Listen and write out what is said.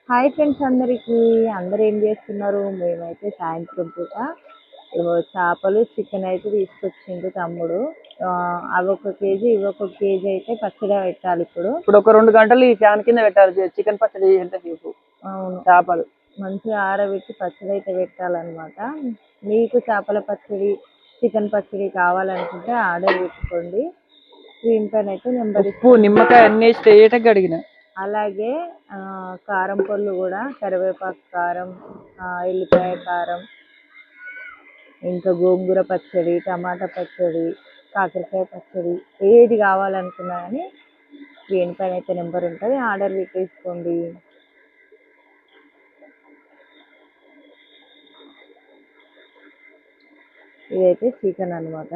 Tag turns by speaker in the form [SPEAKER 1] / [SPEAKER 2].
[SPEAKER 1] Hi friends అందరికీ. అందరూ ఏం చేస్తున్నారు? మేమైతే సాయంత్రం పూట ఇగో చేపలు, చికెన్ అయితే తీసుకొచ్చిండు తమ్ముడు. అవి ఒక కేజీ, ఇవి ఒక కేజీ అయితే పచ్చడి పెట్టాలి ఇప్పుడు.
[SPEAKER 2] ఇప్పుడు ఒక 2 గంటలు ఈ ఫ్యాన్ కింద పెట్టాలి చికెన్ పచ్చడి ఎంతసేపు.
[SPEAKER 1] అవును,
[SPEAKER 2] చేపలు
[SPEAKER 1] మంచిగా ఆరబెట్టి పచ్చడి అయితే పెట్టాలన్నమాట. మీకు చేపల పచ్చడి, చికెన్ పచ్చడి కావాలనుకుంటే ఆర్డర్ పెట్టుకోండి. స్క్రీన్ పైన అయితే నెంబర్
[SPEAKER 2] ఉప్పు, నిమ్మకాయ అన్ని స్ట్రేట్ అడిగిన.
[SPEAKER 1] అలాగే కారం పళ్ళు కూడా, కరివేపాకు కారం, ఎల్లిపాయ కారం, ఇంకా గోంగూర పచ్చడి, టమాటా పచ్చడి, కాకరకాయ పచ్చడి, ఏది కావాలనుకున్నా కానీ స్క్రీన్ పైన అయితే నెంబర్ ఉంటుంది, ఆర్డర్ పెట్టేసుకోండి. ఇదైతే చికెన్ అనమాట.